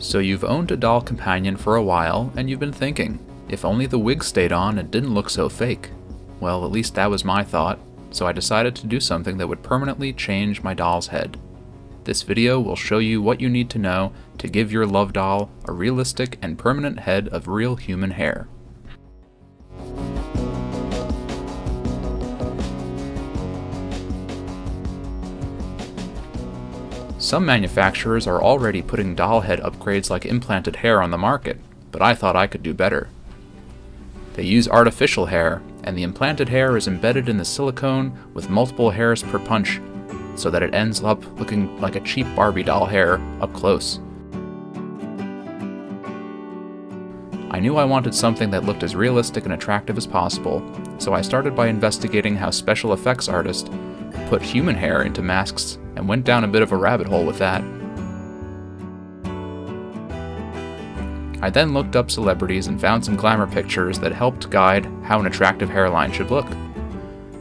So you've owned a doll companion for a while, and you've been thinking, if only the wig stayed on and didn't look so fake. Well, at least that was my thought, so I decided to do something that would permanently change my doll's head. This video will show you what you need to know to give your love doll a realistic and permanent head of real human hair. Some manufacturers are already putting doll head upgrades like implanted hair on the market, but I thought I could do better. They use artificial hair, and the implanted hair is embedded in the silicone with multiple hairs per punch, so that it ends up looking like a cheap Barbie doll hair up close. I knew I wanted something that looked as realistic and attractive as possible, so I started by investigating how special effects artists put human hair into masks and went down a bit of a rabbit hole with that. I then looked up celebrities and found some glamour pictures that helped guide how an attractive hairline should look.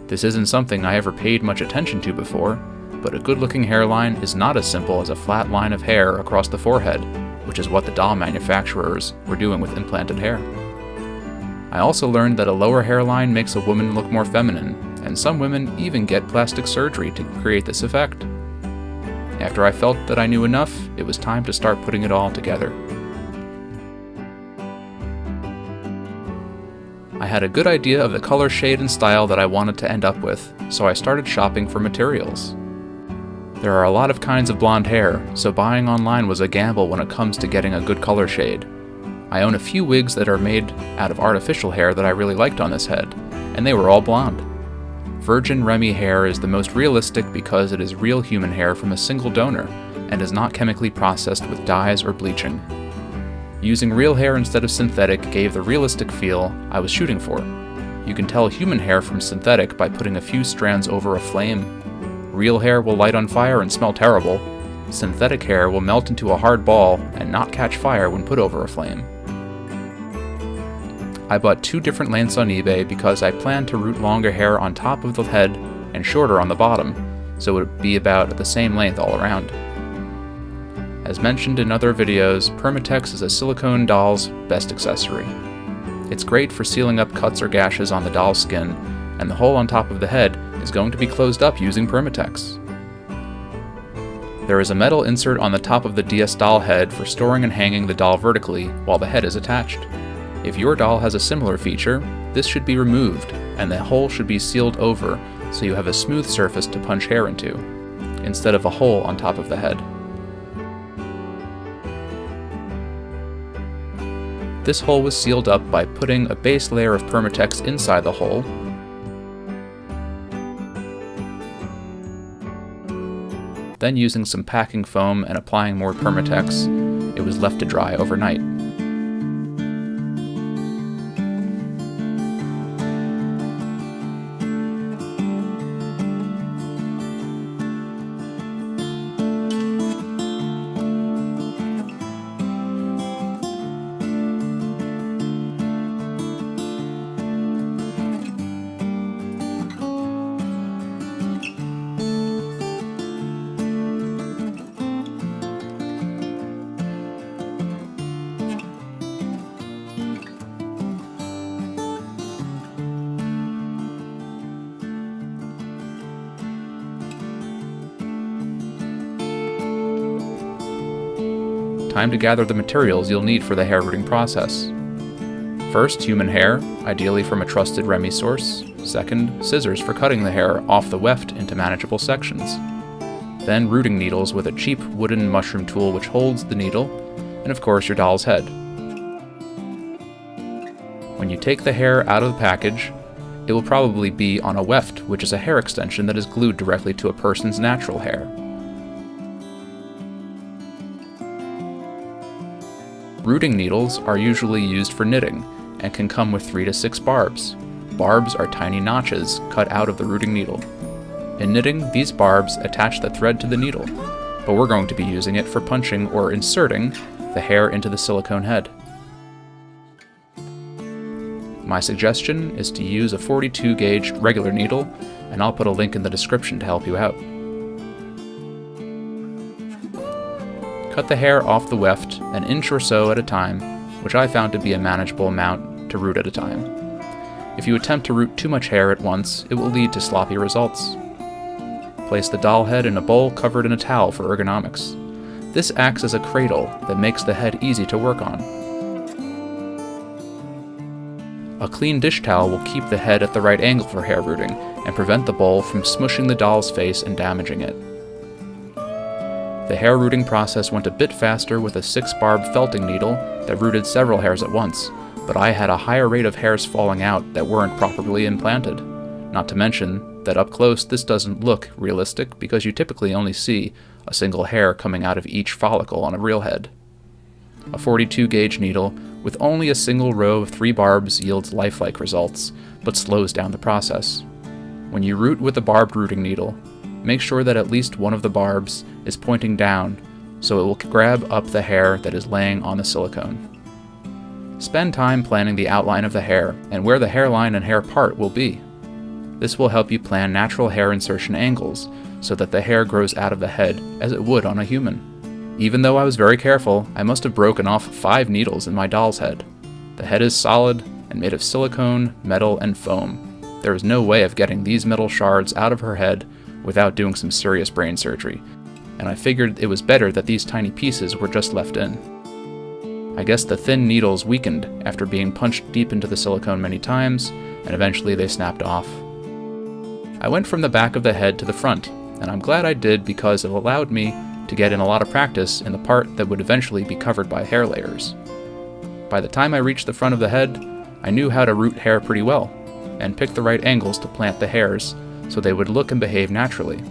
This isn't something I ever paid much attention to before, but a good-looking hairline is not as simple as a flat line of hair across the forehead, which is what the doll manufacturers were doing with implanted hair. I also learned that a lower hairline makes a woman look more feminine, and some women even get plastic surgery to create this effect. After I felt that I knew enough, it was time to start putting it all together. I had a good idea of the color shade and style that I wanted to end up with, so I started shopping for materials. There are a lot of kinds of blonde hair, so buying online was a gamble when it comes to getting a good color shade. I own a few wigs that are made out of artificial hair that I really liked on this head, and they were all blonde. Virgin Remy hair is the most realistic because it is real human hair from a single donor and is not chemically processed with dyes or bleaching. Using real hair instead of synthetic gave the realistic feel I was shooting for. You can tell human hair from synthetic by putting a few strands over a flame. Real hair will light on fire and smell terrible. Synthetic hair will melt into a hard ball and not catch fire when put over a flame. I bought 2 different lengths on eBay because I planned to root longer hair on top of the head and shorter on the bottom, so it would be about the same length all around. As mentioned in other videos, Permatex is a silicone doll's best accessory. It's great for sealing up cuts or gashes on the doll's skin, and the hole on top of the head is going to be closed up using Permatex. There is a metal insert on the top of the DS doll head for storing and hanging the doll vertically while the head is attached. If your doll has a similar feature, this should be removed, and the hole should be sealed over so you have a smooth surface to punch hair into, instead of a hole on top of the head. This hole was sealed up by putting a base layer of Permatex inside the hole, then using some packing foam and applying more Permatex, it was left to dry overnight. Time to gather the materials you'll need for the hair rooting process. First, human hair, ideally from a trusted Remy source. Second, scissors for cutting the hair off the weft into manageable sections. Then rooting needles with a cheap wooden mushroom tool which holds the needle, and of course your doll's head. When you take the hair out of the package, it will probably be on a weft, which is a hair extension that is glued directly to a person's natural hair. Rooting needles are usually used for knitting and can come with 3 to 6 barbs. Barbs are tiny notches cut out of the rooting needle. In knitting, these barbs attach the thread to the needle, but we're going to be using it for punching or inserting the hair into the silicone head. My suggestion is to use a 42 gauge regular needle, and I'll put a link in the description to help you out. Cut the hair off the weft an inch or so at a time, which I found to be a manageable amount to root at a time. If you attempt to root too much hair at once, it will lead to sloppy results. Place the doll head in a bowl covered in a towel for ergonomics. This acts as a cradle that makes the head easy to work on. A clean dish towel will keep the head at the right angle for hair rooting and prevent the bowl from smushing the doll's face and damaging it. The hair rooting process went a bit faster with a 6-barb felting needle that rooted several hairs at once, but I had a higher rate of hairs falling out that weren't properly implanted. Not to mention that up close this doesn't look realistic because you typically only see a single hair coming out of each follicle on a real head. A 42 gauge needle with only a single row of 3 barbs yields lifelike results, but slows down the process. When you root with a barbed rooting needle, make sure that at least one of the barbs is pointing down so it will grab up the hair that is laying on the silicone. Spend time planning the outline of the hair and where the hairline and hair part will be. This will help you plan natural hair insertion angles so that the hair grows out of the head as it would on a human. Even though I was very careful, I must have broken off 5 needles in my doll's head. The head is solid and made of silicone, metal, and foam. There is no way of getting these metal shards out of her head without doing some serious brain surgery, and I figured it was better that these tiny pieces were just left in. I guess the thin needles weakened after being punched deep into the silicone many times, and eventually they snapped off. I went from the back of the head to the front, and I'm glad I did because it allowed me to get in a lot of practice in the part that would eventually be covered by hair layers. By the time I reached the front of the head, I knew how to root hair pretty well, and pick the right angles to plant the hairs so they would look and behave naturally.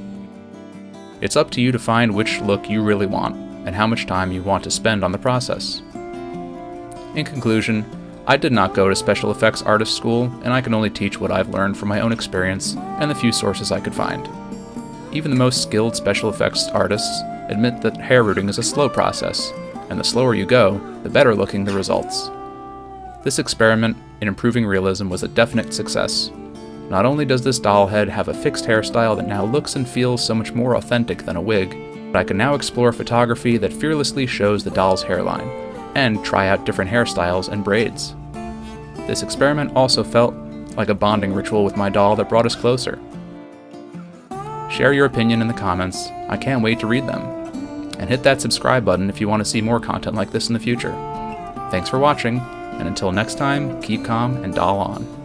It's up to you to find which look you really want, and how much time you want to spend on the process. In conclusion, I did not go to special effects artist school, and I can only teach what I've learned from my own experience and the few sources I could find. Even the most skilled special effects artists admit that hair rooting is a slow process, and the slower you go, the better looking the results. This experiment in improving realism was a definite success. Not only does this doll head have a fixed hairstyle that now looks and feels so much more authentic than a wig, but I can now explore photography that fearlessly shows the doll's hairline, and try out different hairstyles and braids. This experiment also felt like a bonding ritual with my doll that brought us closer. Share your opinion in the comments, I can't wait to read them. And hit that subscribe button if you want to see more content like this in the future. Thanks for watching, and until next time, keep calm and doll on.